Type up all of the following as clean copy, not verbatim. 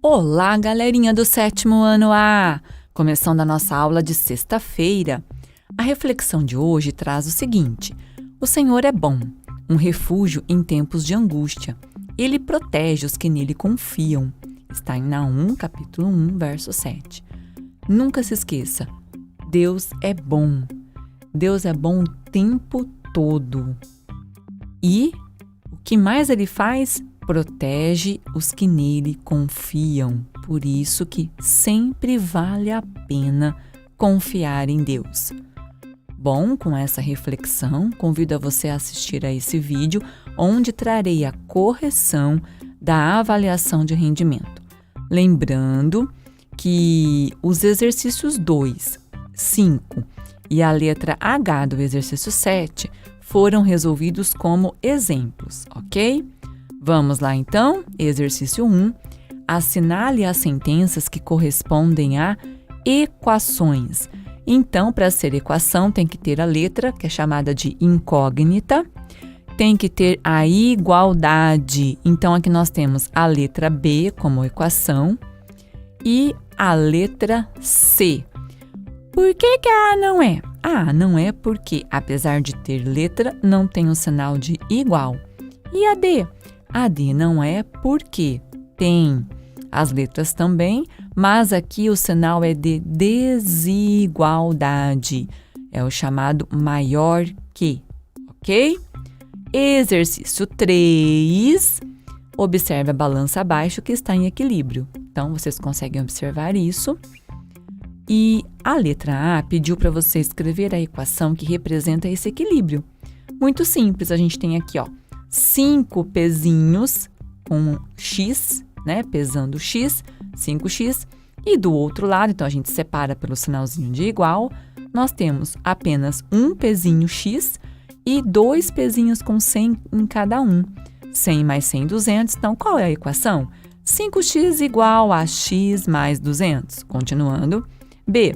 Olá, galerinha do 7º ano A! Começando a nossa aula de sexta-feira. A reflexão de hoje traz o seguinte: o Senhor é bom, um refúgio em tempos de angústia. Ele protege os que nele confiam. Está em Naum, capítulo 1, verso 7. Nunca se esqueça, Deus é bom. Deus é bom o tempo todo. E o que mais Ele faz? Protege os que nele confiam. Por isso que sempre vale a pena confiar em Deus. Bom, com essa reflexão, convido a você a assistir a esse vídeo, onde trarei a correção da avaliação de rendimento. Lembrando que os exercícios 2, 5 e a letra H do exercício 7 foram resolvidos como exemplos, ok? Vamos lá então, exercício 1, assinale as sentenças que correspondem a equações. Então, para ser equação, tem que ter a letra, que é chamada de incógnita, tem que ter a igualdade. Então, aqui nós temos a letra B como equação e a letra C. Por que a A não é? A A não é porque, apesar de ter letra, não tem o sinal de igual. E a D? A D não é porque tem as letras também, mas aqui o sinal é de desigualdade. É o chamado maior que, ok? Exercício 3. Observe a balança abaixo que está em equilíbrio. Então, vocês conseguem observar isso. E a letra A pediu para você escrever a equação que representa esse equilíbrio. Muito simples, a gente tem aqui, 5 pezinhos com x, né, pesando x, 5x, e do outro lado, então a gente separa pelo sinalzinho de igual, nós temos apenas um pezinho x e 2 pezinhos com 100 em cada um. 100 mais 100, 200, então qual é a equação? 5x igual a x mais 200. Continuando. B.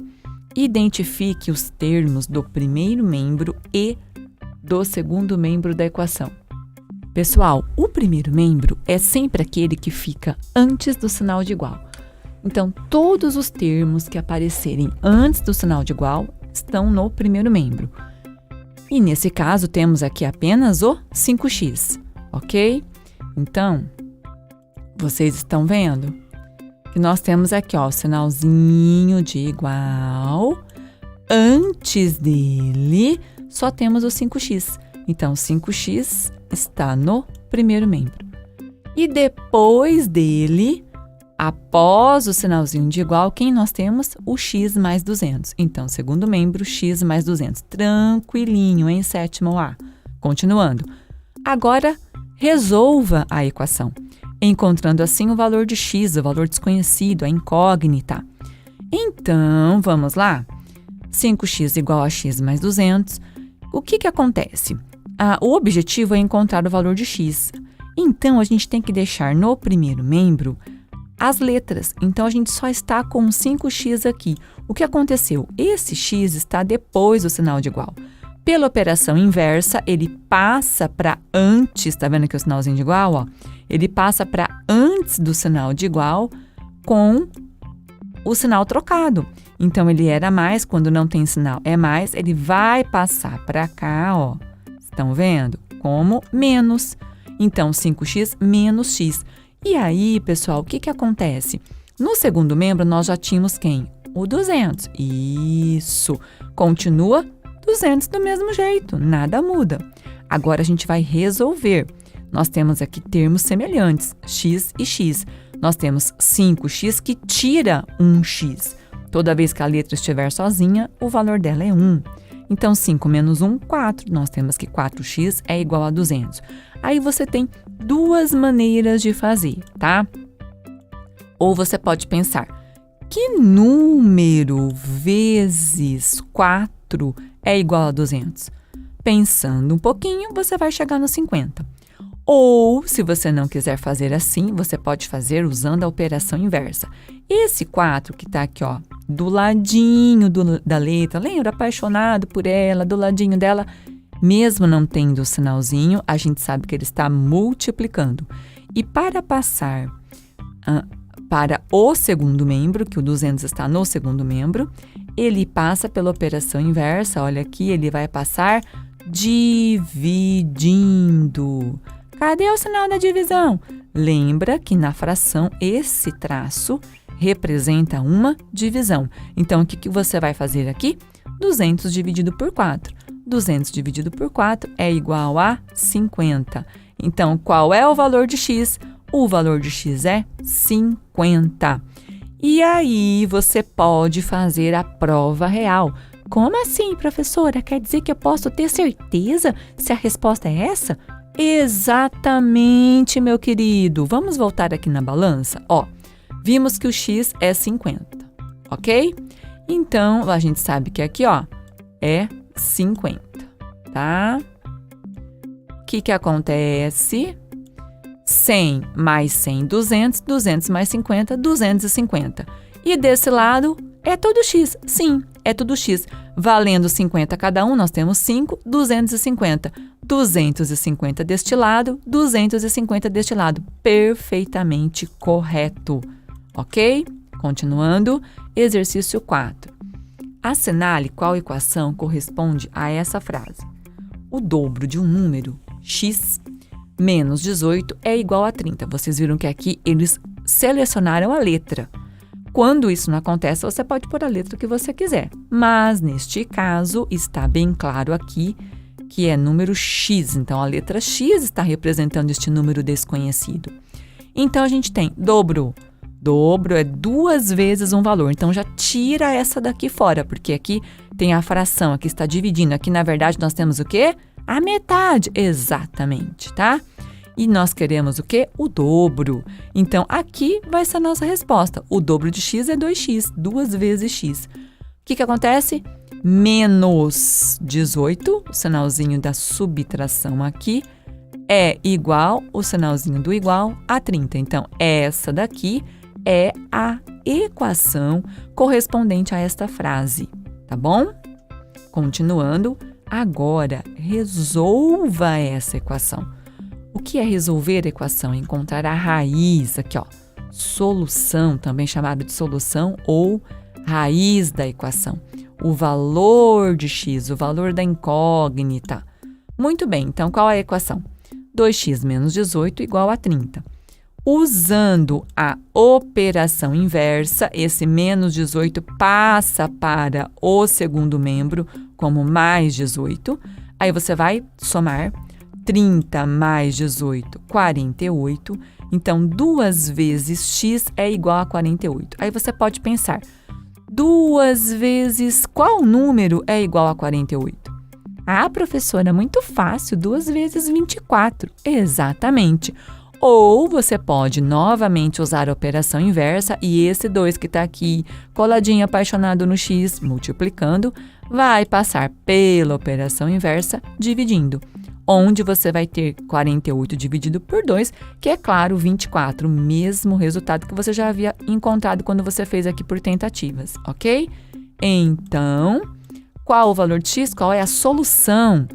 Identifique os termos do primeiro membro e do segundo membro da equação. Pessoal, o primeiro membro é sempre aquele que fica antes do sinal de igual. Então, todos os termos que aparecerem antes do sinal de igual estão no primeiro membro. E nesse caso, temos aqui apenas o 5x, ok? Então, vocês estão vendo que nós temos aqui, o sinalzinho de igual. Antes dele, só temos o 5x. Então, 5x está no primeiro membro. E depois dele, após o sinalzinho de igual, quem nós temos? O x mais 200. Então, segundo membro, x mais 200. Tranquilinho, em 7º A. Continuando. Agora, resolva a equação, encontrando assim o valor de x, o valor desconhecido, a incógnita. Então, vamos lá? 5x igual a x mais 200. O que acontece? O objetivo é encontrar o valor de x. Então, a gente tem que deixar no primeiro membro as letras. Então, a gente só está com 5x aqui. O que aconteceu? Esse x está depois do sinal de igual. Pela operação inversa, ele passa para antes, está vendo aqui o sinalzinho de igual? Ele passa para antes do sinal de igual com o sinal trocado. Então, ele era mais, quando não tem sinal é mais, ele vai passar para cá, Estão vendo? Como menos. Então, 5x menos x. E aí, pessoal, o que acontece? No segundo membro, nós já tínhamos quem? O 200. Isso. Continua 200 do mesmo jeito. Nada muda. Agora, a gente vai resolver. Nós temos aqui termos semelhantes, x e x. Nós temos 5x que tira 1x. Toda vez que a letra estiver sozinha, o valor dela é 1. Então, 5 menos 1, 4. Nós temos que 4x é igual a 200. Aí você tem duas maneiras de fazer, tá? Ou você pode pensar, que número vezes 4 é igual a 200? Pensando um pouquinho, você vai chegar no 50. Ou, se você não quiser fazer assim, você pode fazer usando a operação inversa. Esse 4 que está aqui, do ladinho da letra, lembra? Apaixonado por ela, do ladinho dela, mesmo não tendo o sinalzinho, a gente sabe que ele está multiplicando. E para passar para o segundo membro, que o 200 está no segundo membro, ele passa pela operação inversa. Olha aqui, ele vai passar dividindo. Cadê o sinal da divisão? Lembra que na fração esse traço representa uma divisão. Então, o que você vai fazer aqui? 200 dividido por 4. 200 dividido por 4 é igual a 50. Então, qual é o valor de x? O valor de x é 50. E aí, você pode fazer a prova real. Como assim, professora? Quer dizer que eu posso ter certeza se a resposta é essa? Exatamente, meu querido. Vamos voltar aqui na balança? Ó, vimos que o x é 50, ok? Então, a gente sabe que aqui, ó, é 50, tá? O que acontece? 100 mais 100, 200, 200 mais 50, 250. E desse lado, é tudo x. Sim, é tudo x. Valendo 50 cada um, nós temos 5, 250. 250 deste lado, 250 deste lado. Perfeitamente correto. Ok? Continuando, exercício 4. Assinale qual equação corresponde a essa frase. O dobro de um número, x, menos 18 é igual a 30. Vocês viram que aqui eles selecionaram a letra. Quando isso não acontece, você pode pôr a letra que você quiser. Mas, neste caso, está bem claro aqui que é número x. Então, a letra x está representando este número desconhecido. Então, a gente tem dobro. Dobro é 2 vezes um valor. Então, já tira essa daqui fora, porque aqui tem a fração, aqui está dividindo. Aqui, na verdade, nós temos o quê? A metade. Exatamente, tá? E nós queremos o quê? O dobro. Então, aqui vai ser a nossa resposta. O dobro de x é 2x, 2 vezes x. O que acontece? Menos 18, o sinalzinho da subtração aqui, é igual, o sinalzinho do igual, a 30. Então, essa daqui é a equação correspondente a esta frase, tá bom? Continuando, agora resolva essa equação. O que é resolver a equação? Encontrar a raiz, aqui ó, solução, também chamada de solução ou raiz da equação. O valor de x, o valor da incógnita. Muito bem, então qual é a equação? 2x menos 18 igual a 30. Usando a operação inversa, esse menos 18 passa para o segundo membro como mais 18. Aí você vai somar 30 mais 18, 48. Então, 2 vezes x é igual a 48. Aí você pode pensar, 2 vezes qual número é igual a 48? Ah, professora, muito fácil, 2 vezes 24. Exatamente. Ou você pode novamente usar a operação inversa e esse 2 que está aqui, coladinho apaixonado no x, multiplicando, vai passar pela operação inversa, dividindo. Onde você vai ter 48 dividido por 2, que é claro, 24, o mesmo resultado que você já havia encontrado quando você fez aqui por tentativas, ok? Então, qual o valor de x? Qual é a solução?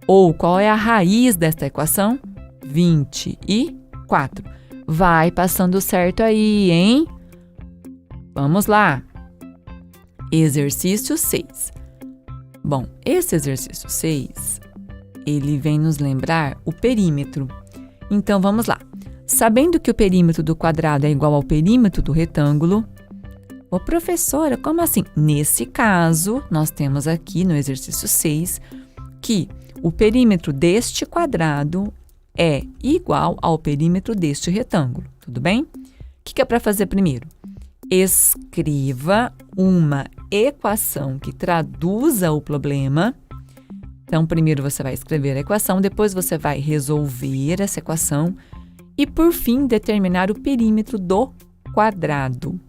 Ou qual é a raiz desta equação? 24. Vai passando certo aí, hein? Vamos lá. Exercício 6. Bom, esse exercício 6... ele vem nos lembrar o perímetro. Então, vamos lá. Sabendo que o perímetro do quadrado é igual ao perímetro do retângulo... Ô, professora, como assim? Nesse caso, nós temos aqui no exercício 6 que o perímetro deste quadrado é igual ao perímetro deste retângulo. Tudo bem? O que é para fazer primeiro? Escreva uma equação que traduza o problema. Então, primeiro você vai escrever a equação, depois você vai resolver essa equação e, por fim, determinar o perímetro do quadrado.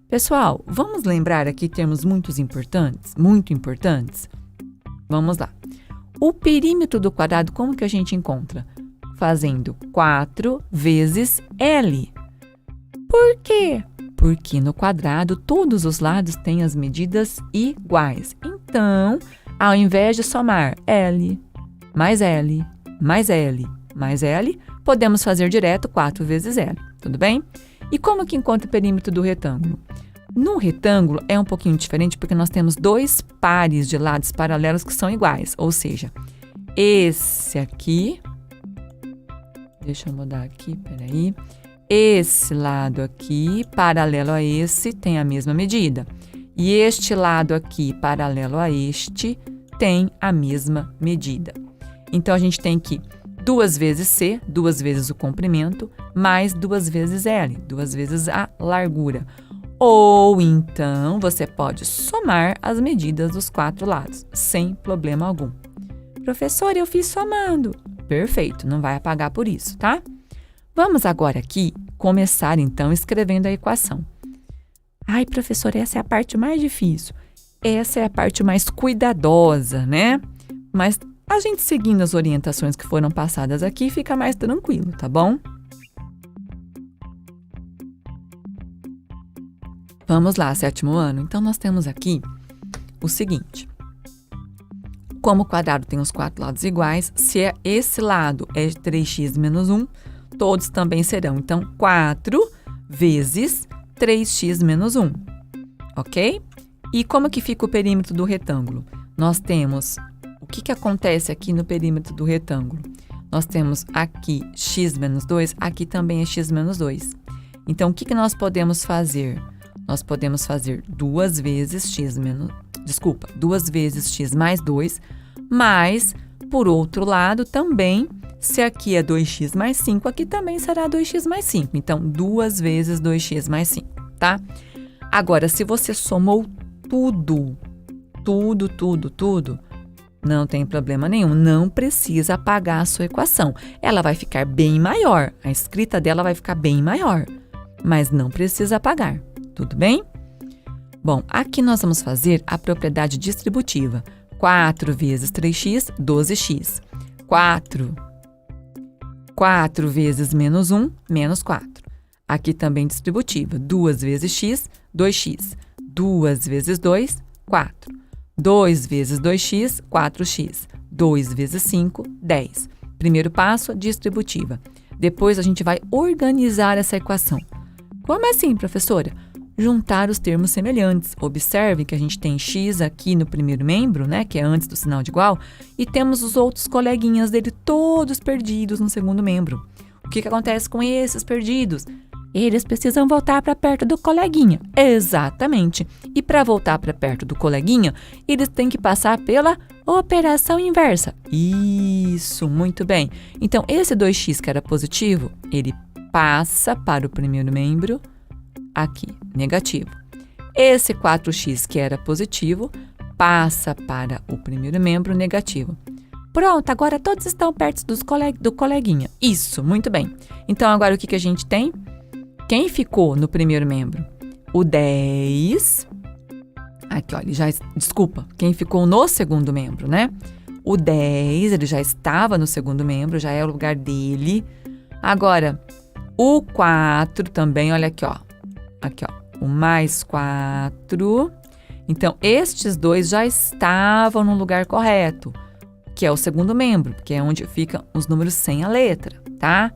Pessoal, vamos lembrar aqui termos muito importantes? Vamos lá. O perímetro do quadrado, como que a gente encontra? Fazendo 4 vezes L. Por quê? Porque no quadrado todos os lados têm as medidas iguais. Então, ao invés de somar L, mais L, mais L, mais L, podemos fazer direto 4 vezes L, tudo bem? E como que encontra o perímetro do retângulo? No retângulo é um pouquinho diferente porque nós temos dois pares de lados paralelos que são iguais, ou seja, esse aqui, deixa eu mudar aqui, peraí, esse lado aqui, paralelo a esse, tem a mesma medida. E este lado aqui, paralelo a este, tem a mesma medida. Então, a gente tem que 2 vezes C, 2 vezes o comprimento, mais 2 vezes L, 2 vezes a largura. Ou então, você pode somar as medidas dos 4 lados, sem problema algum. Professora, eu fiz somando. Perfeito, não vai apagar por isso, tá? Vamos agora aqui começar, então, escrevendo a equação. Ai, professora, essa é a parte mais difícil. Essa é a parte mais cuidadosa, né? Mas a gente seguindo as orientações que foram passadas aqui, fica mais tranquilo, tá bom? Vamos lá, 7º ano. Então, nós temos aqui o seguinte. Como o quadrado tem os 4 lados iguais, se esse lado é 3x menos 1, todos também serão. Então, 4 vezes 3x menos 1, ok? E como que fica o perímetro do retângulo? Nós temos, o que acontece aqui no perímetro do retângulo? Nós temos aqui x menos 2, aqui também é x menos 2. Então, o que nós podemos fazer? Nós podemos fazer 2 vezes x mais 2, mas, por outro lado, também, se aqui é 2x mais 5, aqui também será 2x mais 5. Então, 2 vezes 2x mais 5, tá? Agora, se você somou tudo, não tem problema nenhum. Não precisa apagar a sua equação. Ela vai ficar bem maior. A escrita dela vai ficar bem maior. Mas não precisa apagar. Tudo bem? Bom, aqui nós vamos fazer a propriedade distributiva. 4 vezes 3x, 12x. 4 vezes menos 1, menos 4. Aqui também distributiva. 2 vezes x, 2x. 2 vezes 2, 4. 2 vezes 2x, 4x. 2 vezes 5, 10. Primeiro passo, distributiva. Depois a gente vai organizar essa equação. Como assim, professora? Juntar os termos semelhantes. Observe que a gente tem x aqui no primeiro membro, né, que é antes do sinal de igual, e temos os outros coleguinhas dele todos perdidos no segundo membro. O que acontece com esses perdidos? Eles precisam voltar para perto do coleguinha. Exatamente. E para voltar para perto do coleguinha, eles têm que passar pela operação inversa. Isso, muito bem. Então, esse 2x que era positivo, ele passa para o primeiro membro, aqui, negativo. Esse 4x que era positivo, passa para o primeiro membro, negativo. Pronto, agora todos estão perto do coleguinha. Isso, muito bem. Então, agora o que a gente tem? Quem ficou no primeiro membro? O 10. Aqui, ó, quem ficou no segundo membro, né? O 10, ele já estava no segundo membro, já é o lugar dele. Agora, o 4 também, olha aqui, ó. Aqui, ó, o mais 4. Então, estes dois já estavam no lugar correto, que é o segundo membro, que é onde ficam os números sem a letra, tá?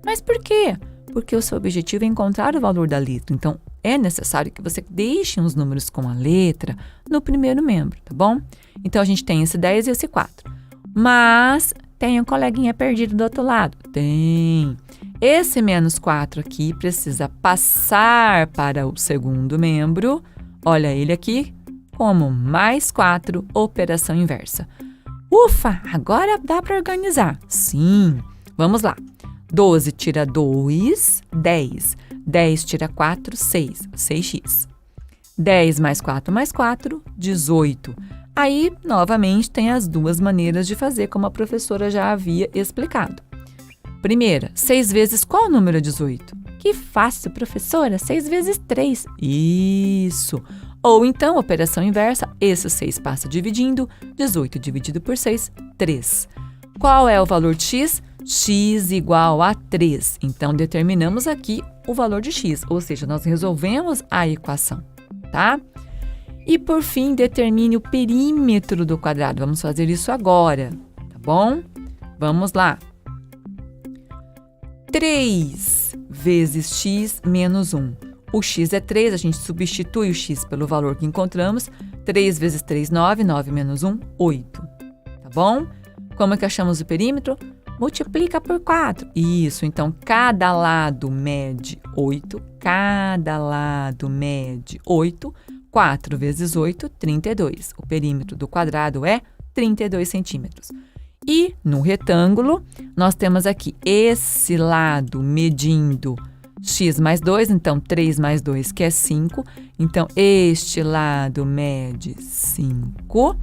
Mas por quê? Porque o seu objetivo é encontrar o valor da letra. Então, é necessário que você deixe os números com a letra no primeiro membro, tá bom? Então, a gente tem esse 10 e esse 4. Mas, tem um coleguinha perdido do outro lado? Tem. Esse menos 4 aqui precisa passar para o segundo membro. Olha ele aqui, como mais 4, operação inversa. Ufa, agora dá para organizar. Sim, vamos lá. 12 tira 2, 10. 10 tira 4, 6. 6x. 10 mais 4, 18. Aí, novamente, tem as duas maneiras de fazer, como a professora já havia explicado. Primeira, 6 vezes qual o número 18? Que fácil, professora, 6 vezes 3. Isso! Ou então, operação inversa, esse 6 passa dividindo, 18 dividido por 6, 3. Qual é o valor de x? X igual a 3. Então, determinamos aqui o valor de x, ou seja, nós resolvemos a equação, tá? E, por fim, determine o perímetro do quadrado. Vamos fazer isso agora, tá bom? Vamos lá. 3 vezes x menos 1. O x é 3, a gente substitui o x pelo valor que encontramos. 3 vezes 3, 9. 9 menos 1, 8. Tá bom? Como é que achamos o perímetro? Multiplica por 4. Isso, então cada lado mede 8. Cada lado mede 8. 4 vezes 8, 32. O perímetro do quadrado é 32 centímetros. E no retângulo, nós temos aqui esse lado medindo x mais 2, então 3 mais 2, que é 5. Então, este lado mede 5.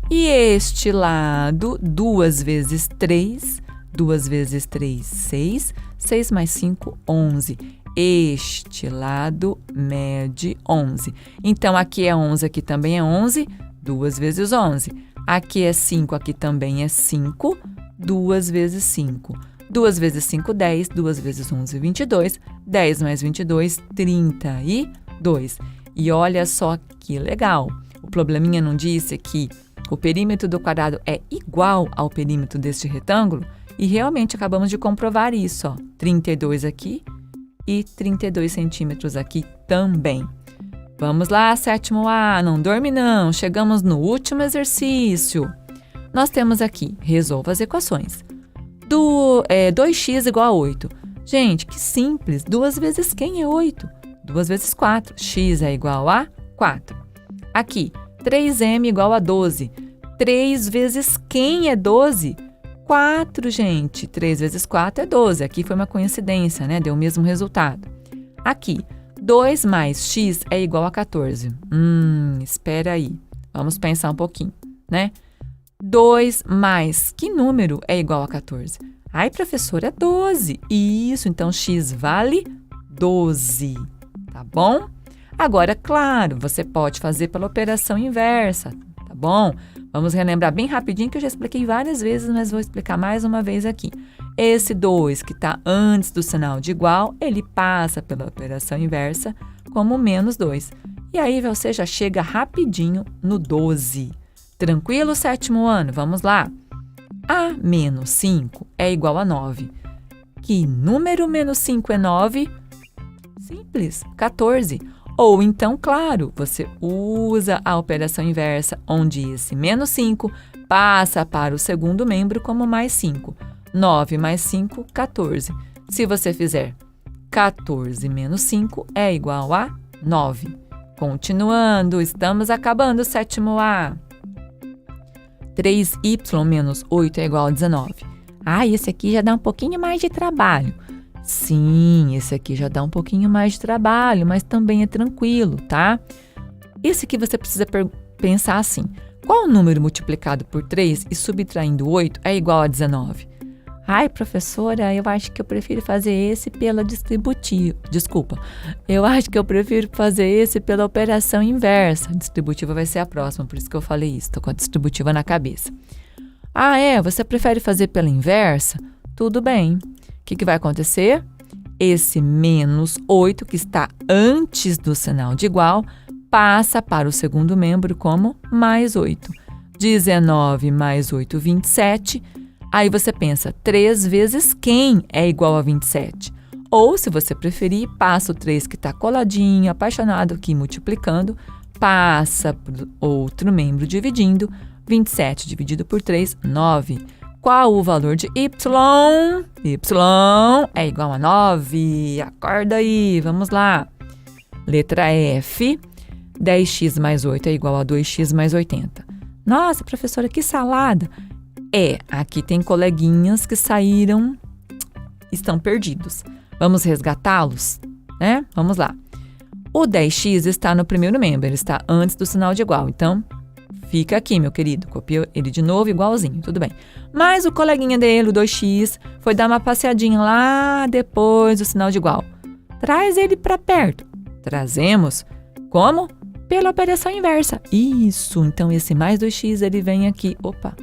E este lado, 2 vezes 3, 2 vezes 3, 6. 6 mais 5, 11. Este lado mede 11. Então, aqui é 11, aqui também é 11. 2 vezes 11. Aqui é 5, aqui também é 5. 2 vezes 5. 2 vezes 5, 10. 2 vezes 11, 22. 10 mais 22, 32. E olha só que legal. O probleminha não disse que o perímetro do quadrado é igual ao perímetro deste retângulo? E realmente acabamos de comprovar isso, ó. 32 aqui e 32 centímetros aqui também. Vamos lá, sétimo A, não dorme não, chegamos no último exercício. Nós temos aqui, resolva as equações. 2x igual a 8. Gente, que simples, 2 vezes quem é 8? 2 vezes 4, x é igual a 4. Aqui, 3m igual a 12. 3 vezes quem é 12? 4, gente. 3 vezes 4 é 12. Aqui foi uma coincidência, né? Deu o mesmo resultado. Aqui, 2 mais x é igual a 14. Espera aí. Vamos pensar um pouquinho, né? 2 mais que número é igual a 14? Ai, professora, é 12. Isso, então x vale 12. Tá bom? Agora, claro, você pode fazer pela operação inversa, tá bom? Vamos relembrar bem rapidinho que eu já expliquei várias vezes, mas vou explicar mais uma vez aqui. Esse 2 que está antes do sinal de igual, ele passa pela operação inversa como menos 2. E aí você já chega rapidinho no 12. Tranquilo, sétimo ano? Vamos lá. A menos 5 é igual a 9. Que número menos 5 é 9? Simples, 14. Ou então, claro, você usa a operação inversa, onde esse menos 5 passa para o segundo membro como mais 5. 9 mais 5, 14. Se você fizer 14 menos 5 é igual a 9. Continuando, estamos acabando o sétimo A. 3y menos 8 é igual a 19. Esse aqui já dá um pouquinho mais de trabalho. Sim, esse aqui já dá um pouquinho mais de trabalho, mas também é tranquilo, tá? Esse aqui você precisa pensar assim. Qual número multiplicado por 3 e subtraindo 8 é igual a 19? Ai, professora, eu acho que eu prefiro fazer esse pela distributiva. Desculpa, eu acho que eu prefiro fazer esse pela operação inversa. A distributiva vai ser a próxima, por isso que eu falei isso. Estou com a distributiva na cabeça. Você prefere fazer pela inversa? Tudo bem. O que vai acontecer? Esse menos 8, que está antes do sinal de igual, passa para o segundo membro como mais 8. 19 mais 8, 27. Aí você pensa, 3 vezes quem é igual a 27? Ou, se você preferir, passa o 3 que está coladinho, apaixonado aqui, multiplicando, passa para o outro membro dividindo. 27 dividido por 3, 9. Qual o valor de y? Y é igual a 9. Acorda aí, vamos lá. Letra F. 10x mais 8 é igual a 2x mais 80. Nossa, professora, que salada! Aqui tem coleguinhas que saíram, estão perdidos. Vamos resgatá-los, né? Vamos lá. O 10x está no primeiro membro, ele está antes do sinal de igual. Então, fica aqui, meu querido. Copia ele de novo, igualzinho, tudo bem. Mas o coleguinha dele, o 2x, foi dar uma passeadinha lá depois do sinal de igual. Traz ele para perto. Trazemos. Como? Pela operação inversa. Isso, então esse mais 2x, ele vem aqui. Opa,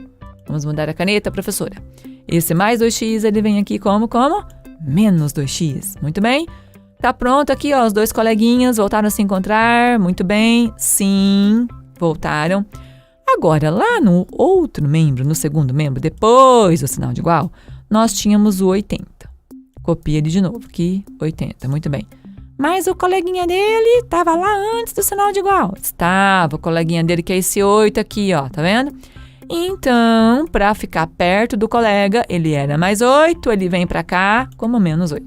vamos mudar a caneta, professora. Esse mais 2x, ele vem aqui como? Menos 2x. Muito bem. Tá pronto aqui, ó, os dois coleguinhas voltaram a se encontrar. Muito bem. Sim, voltaram. Agora, lá no outro membro, no segundo membro, depois do sinal de igual, nós tínhamos o 80. Copia ele de novo, aqui 80, muito bem. Mas o coleguinha dele estava lá antes do sinal de igual. Estava, o coleguinha dele que é esse 8 aqui, ó, tá vendo? Então, para ficar perto do colega, ele era mais 8, ele vem para cá como menos 8.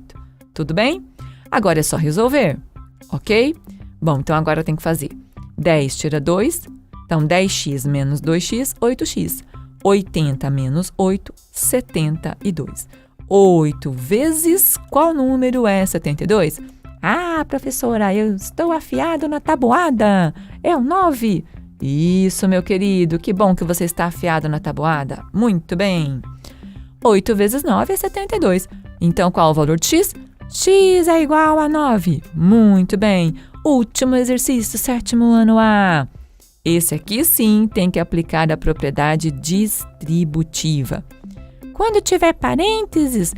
Tudo bem? Agora é só resolver, ok? Bom, então agora tem que fazer 10 tira 2, então 10x menos 2x, 8x. 80 menos 8, 72. 8 vezes qual número é 72? Ah, professora, eu estou afiado na tabuada. É o 9. Isso, meu querido, que bom que você está afiado na tabuada. Muito bem. 8 vezes 9 é 72. Então, qual o valor de x? X é igual a 9. Muito bem. Último exercício, 7º ano A. Esse aqui sim tem que aplicar a propriedade distributiva. Quando tiver parênteses,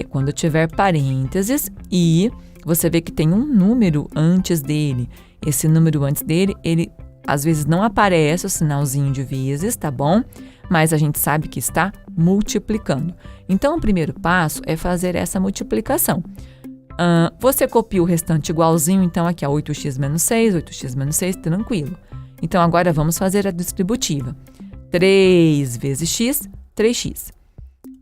quando tiver parênteses e você vê que tem um número antes dele. Esse número antes dele, ele às vezes não aparece o sinalzinho de vezes, tá bom? Mas a gente sabe que está multiplicando. Então, o primeiro passo é fazer essa multiplicação. Você copia o restante igualzinho, então aqui é 8x menos 6, 8x menos 6, tranquilo. Então, agora vamos fazer a distributiva. 3 vezes x, 3x.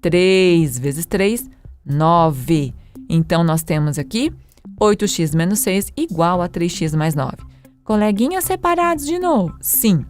3 vezes 3, 9. Então, nós temos aqui 8x menos 6 igual a 3x mais 9. Coleguinhas separados de novo? Sim.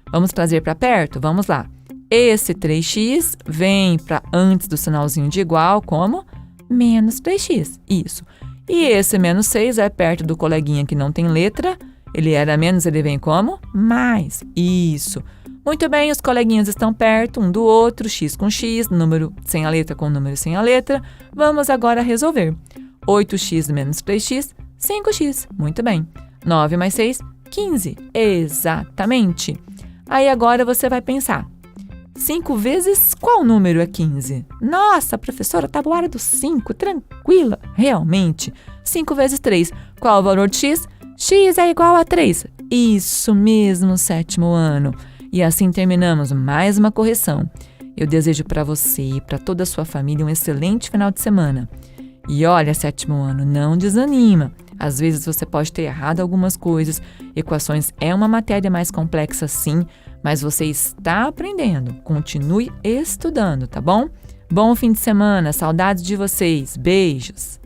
Vamos trazer para perto? Vamos lá. Esse 3x vem para antes do sinalzinho de igual como menos 3x. Isso. E esse menos 6 é perto do coleguinha que não tem letra. Ele era menos, ele vem como mais. Isso. Muito bem, os coleguinhas estão perto um do outro, x com x, número sem a letra com número sem a letra. Vamos agora resolver. 8x menos 3x, 5x. Muito bem. 9 mais 6, 15. Exatamente. Aí agora você vai pensar. 5 vezes qual número é 15? Nossa, professora, tabuada do 5, tranquila. Realmente. 5 vezes 3. Qual o valor de x? X é igual a 3. Isso mesmo, 7º ano. E assim terminamos mais uma correção. Eu desejo para você e para toda a sua família um excelente final de semana. E olha, 7º ano, não desanima. Às vezes você pode ter errado algumas coisas. Equações é uma matéria mais complexa, sim, mas você está aprendendo. Continue estudando, tá bom? Bom fim de semana, saudades de vocês. Beijos!